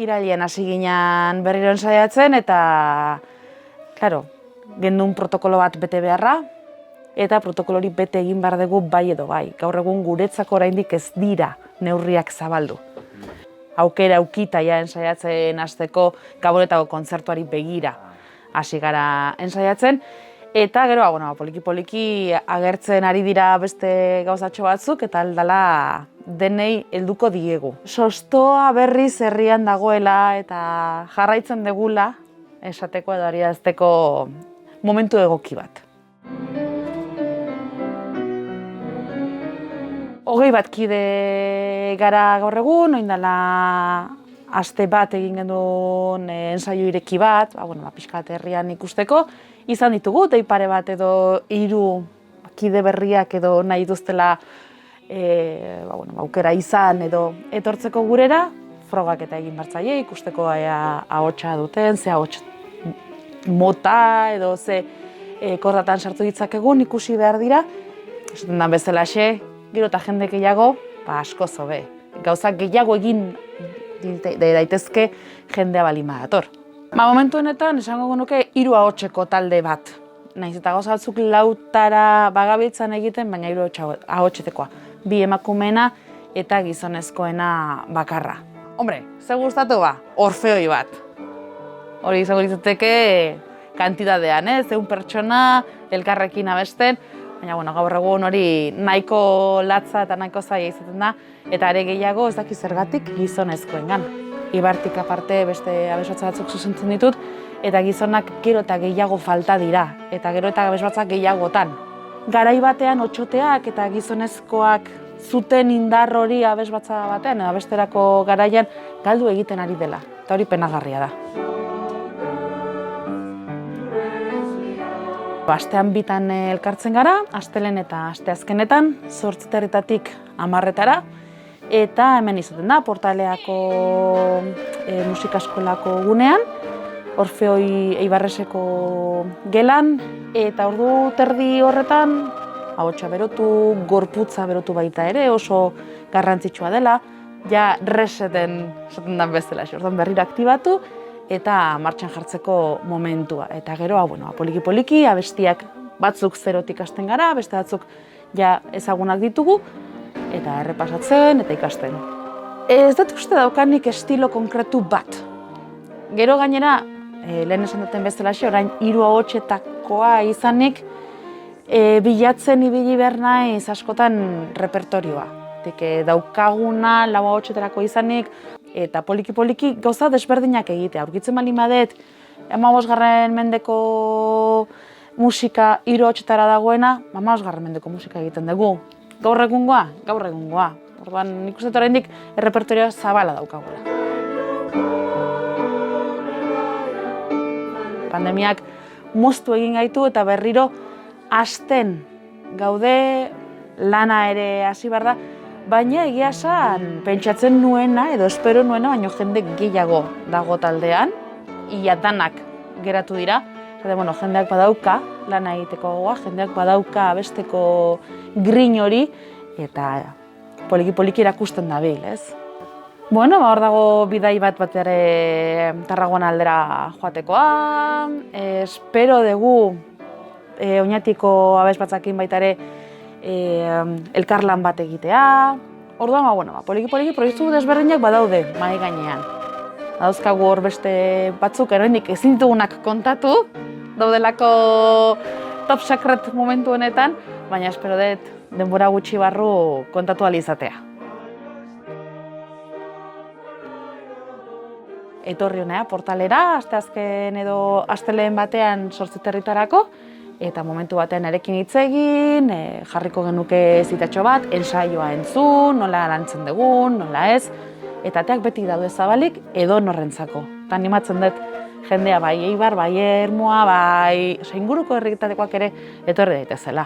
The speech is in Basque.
Irailean hasi ginen berriro ensaiatzen eta, klaro, gendun protokolo bat bete beharra, eta protokolori bete egin behar dugu bai edo bai. Gaur egun guretzako oraindik ez dira neurriak zabaldu. Aukera aukita ja ensaiatzen hasteko Gabonetako kontzertuari begira hasi gara ensaiatzen. Eta gero, poliki-poliki agertzen ari dira beste gauzatxo batzuk eta aldala denei helduko diegu. Sostoa berriz herrian dagoela eta jarraitzen degula esateko edo adierazteko momentu egoki bat. 21 kide gara gaur egun, orain dela aste bat egin genuen ensaio ireki bat, pixka bat herrian ikusteko. Izan ditugu, dei pare bat edo 3 kide berriak edo nahi duztela aukera izan edo etortzeko gurera, frogak eta egin bertzaile, ikusteko ahotsa duten, ze ahots mota edo ze kordatan sartu ditzakegun ikusi behar dira. Esaten da bezalaxe, gero eta jende gehiago, asko zobe. Gauzak gehiago egin daitezke jendea balin badator. Momentu honetan, esango genuke 3 ahotseko talde bat. Nahiz eta gauza batzuk lautara bagabiltzan egiten, baina 3 ahotsetekoa. 2 emakumeena eta gizonezkoena bakarra. Hombre, ze gustatu ba? Orfeoi bat. Hori izango litzateke kantitatean, 100 pertsona elkarrekin abesten, baina gaur egun hori nahiko latza eta nahiko zaila izaten da, eta are gehiago ez daki zergatik gizonezkoengan. Ibartik aparte beste abesbatza batzuk zuzentzen ditut, eta gizonak gero eta gehiago falta dira, eta gero eta abesbatzak gehiagotan. Garai batean otxoteak eta gizonezkoak zuten indar hori abesbatza batean, abesterako garaian galdu egiten ari dela, eta hori penagarria da. Astean bitan elkartzen gara, astelehen eta asteazkenetan, 8 herritatik 10-etara, eta hemen izaten da, Portaleako musikaskolako gunean, Orfeoi Eibarreseko gelan, eta ordu terdi horretan, ahotsa berotu, gorputza berotu baita ere, oso garrantzitsua dela, ja reseten esaten den bezala, orduan berriro aktibatu, eta martxan jartzeko momentua. Eta gero, poliki-poliki, abestiak batzuk zerotik hasten gara, beste batzuk ja ezagunak ditugu, eta errepasatzen eta ikasten. Ez dut uste daukanik estilo konkretu bat. Gero gainera, lehen esan duten bezala, orain 3 ahotsetakoa izanik, bilatzen ibili behar naiz askotan repertorioa. Daukaguna 4 ahotsetarako izanik, eta poliki-poliki gauza desberdinak egitea. Aurkitzen baldin badet, 15. mendeko musika 3 ahotsetara dagoena, 15. mendeko musika egiten dugu. Gaur egungoa, gaur egungoa. Orduan, nik uste oraindik errepertorioa zabala daukagula. Pandemiak moztu egin gaitu eta berriro hasten gaude, lana ere hasi behar da, baina egia esan pentsatzen nuena edo espero nuena baino jende gehiago dago taldean, ia danak geratu dira. Jendeak badauka lana egiteko gogoa, jendeak badauka abesteko grin hori, eta poliki-poliki erakusten dabil, ez? Hor dago bidai bat ere Tarragona aldera joatekoa, espero dugu Oñatiko abesbatzakin baita ere elkarlan bat egitea. Orduan, poliki-poliki proiektu desberdinak badaude mahai gainean. Dauzkagu hor beste batzuk, oraindik ezin ditugunak kontatu, daudelako top secret momentu honetan, baina espero dut denbora gutxi barru kontatu ahal izatea. Etorri honea Portalera, asteazken edo astelehen batean 8 herritarako, eta momentu batean erekin hitz egin, jarriko genuke zitatxo bat, ensaioa entzun, nola lantzen dugun, nola ez, eta ateak beti daude zabalik edo norrentzako. Eta animatzen dut jendea bai Eibar, bai Ermua, bai inguruko herritatekoak ere etorri daitezela.